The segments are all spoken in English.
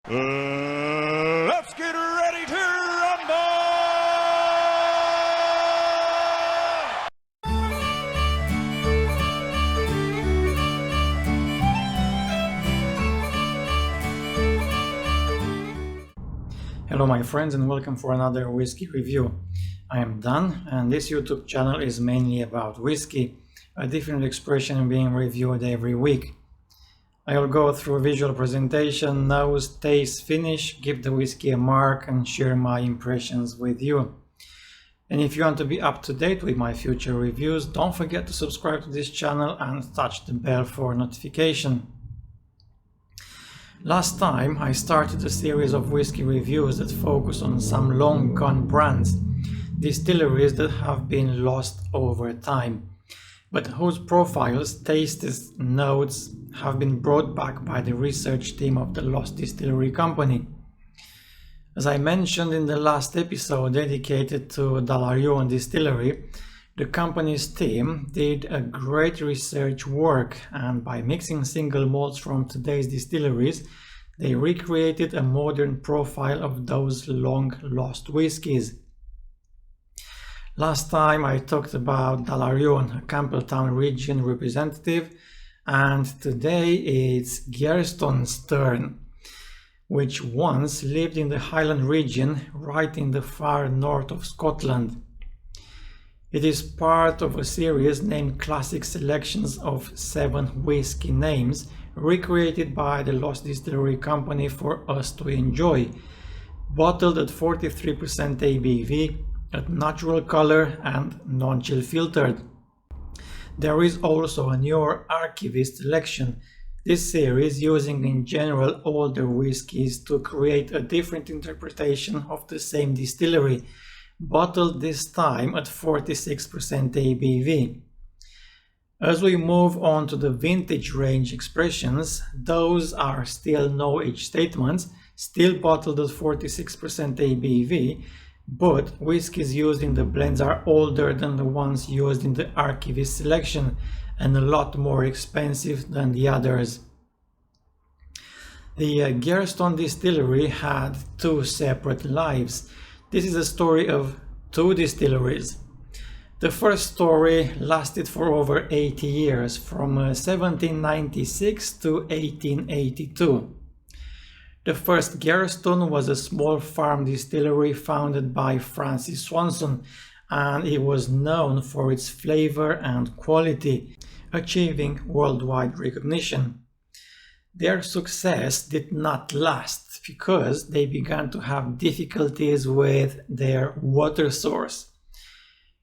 Let's get ready to rumble! Hello my friends and welcome for another whiskey review. I am Dan and this YouTube channel is mainly about whiskey, a different expression being reviewed every week. I will go through visual presentation, nose, taste, finish, give the whiskey a mark and share my impressions with you. And if you want to be up to date with my future reviews, don't forget to subscribe to this channel and touch the bell for notification. Last time I started a series of whiskey reviews that focus on some long gone brands, distilleries that have been lost over time, but whose profiles, tastes, notes have been brought back by the research team of the Lost Distillery Company. As I mentioned in the last episode dedicated to Dalarion Distillery, the company's team did a great research work, and by mixing single malts from today's distilleries, they recreated a modern profile of those long lost whiskies. Last time I talked about Dalarion, a Campbelltown region representative, and today it's Gerston's turn, which once lived in the Highland region right in the far north of Scotland. It is part of a series named Classic Selections of 7 whiskey names recreated by the Lost Distillery Company for us to enjoy, bottled at 43% ABV, at natural color and non-chill filtered. There is also a newer archivist selection, this series using in general older whiskies to create a different interpretation of the same distillery, bottled this time at 46% ABV. As we move on to the vintage range expressions, those are still no age statements, still bottled at 46% ABV, but whiskies used in the blends are older than the ones used in the archivist selection and a lot more expensive than the others. The Gerston Distillery had 2 separate lives. This is a story of 2 distilleries. The first story lasted for over 80 years, from 1796 to 1882. The first Gerston was a small farm distillery founded by Francis Swanson, and it was known for its flavor and quality, achieving worldwide recognition. Their success did not last because they began to have difficulties with their water source.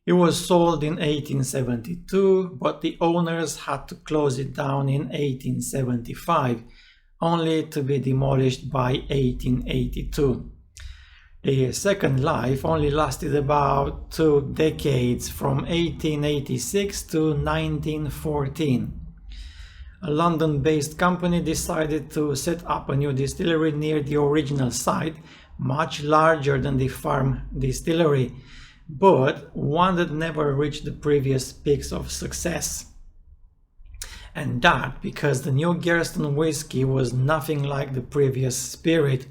It was sold in 1872, but the owners had to close it down in 1875, only to be demolished by 1882. The second life only lasted about 2 decades, from 1886 to 1914. A London-based company decided to set up a new distillery near the original site, much larger than the farm distillery, but one that never reached the previous peaks of success. And that because the new Gerston whiskey was nothing like the previous spirit.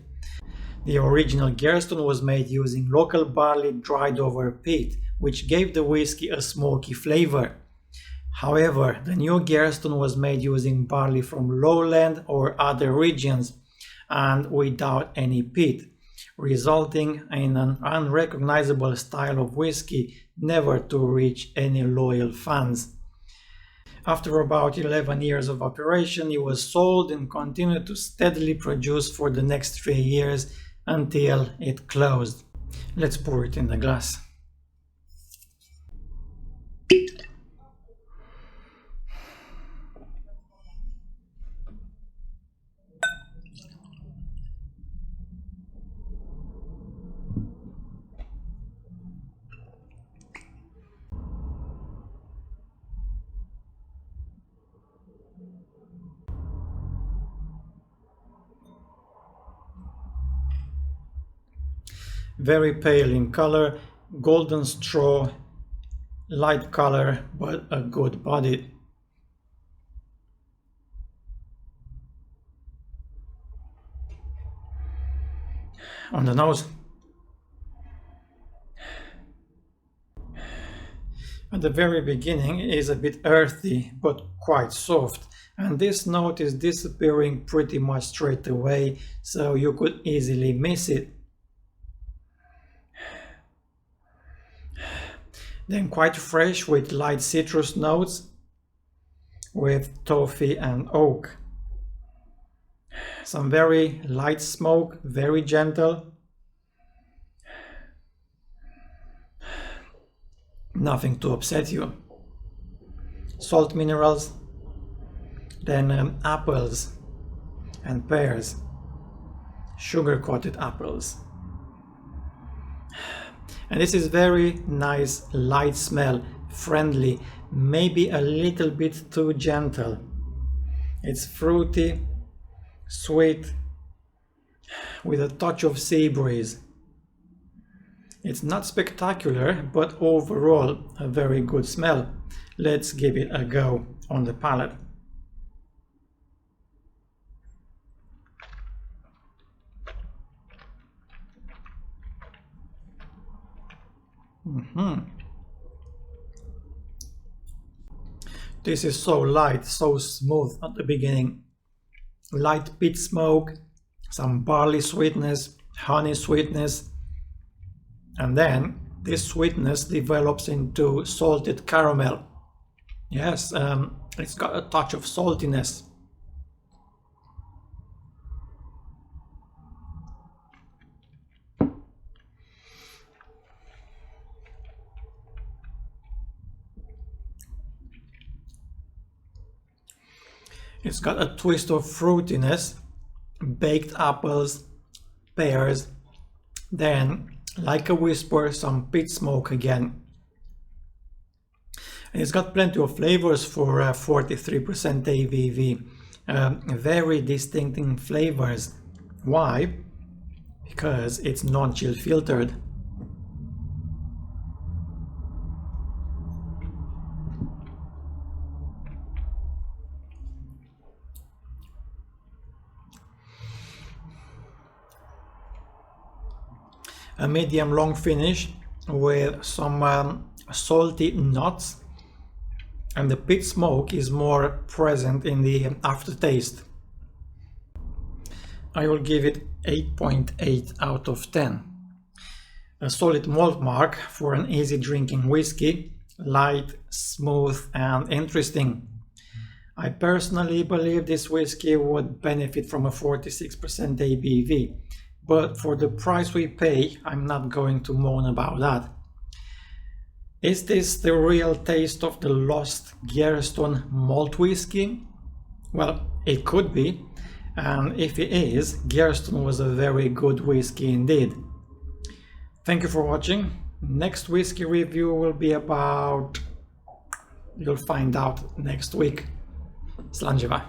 The original Gerston was made using local barley dried over peat, which gave the whiskey a smoky flavor. However, the new Gerston was made using barley from lowland or other regions and without any peat, resulting in an unrecognizable style of whiskey never to reach any loyal fans. After about 11 years of operation, it was sold and continued to steadily produce for the next 3 years until it closed. Let's pour it in the glass. Very pale in color, golden straw, light color, but a good body. On the nose. At the very beginning is a bit earthy but quite soft, and this note is disappearing pretty much straight away, so you could easily miss it. Then quite fresh with light citrus notes with toffee and oak. Some very light smoke, very gentle. Nothing to upset you. Salt minerals, then apples and pears, sugar-coated apples. And this is very nice, light smell, friendly, maybe a little bit too gentle. It's fruity, sweet, with a touch of sea breeze. It's not spectacular, but overall a very good smell. Let's give it a go on the palate. This is so light, so smooth at the beginning. Light peat smoke, some barley sweetness, honey sweetness, and then this sweetness develops into salted caramel. Yes, it's got a touch of saltiness. It's got a twist of fruitiness, baked apples, pears, then, like a whisper, some peat smoke again. And it's got plenty of flavors for 43% ABV. Very distinctive flavors. Why? Because it's non-chill filtered. A medium long finish with some salty nuts, and the peat smoke is more present in the aftertaste. I will give it 8.8 out of 10. A solid malt mark for an easy drinking whiskey, light, smooth and interesting. I personally believe this whiskey would benefit from a 46% ABV. But for the price we pay, I'm not going to moan about that. Is this the real taste of the Lost Gerston malt whiskey? Well, it could be, and if it is, Gerston was a very good whiskey indeed. Thank you for watching. Next whiskey review will be about... you'll find out next week. Slanjeva.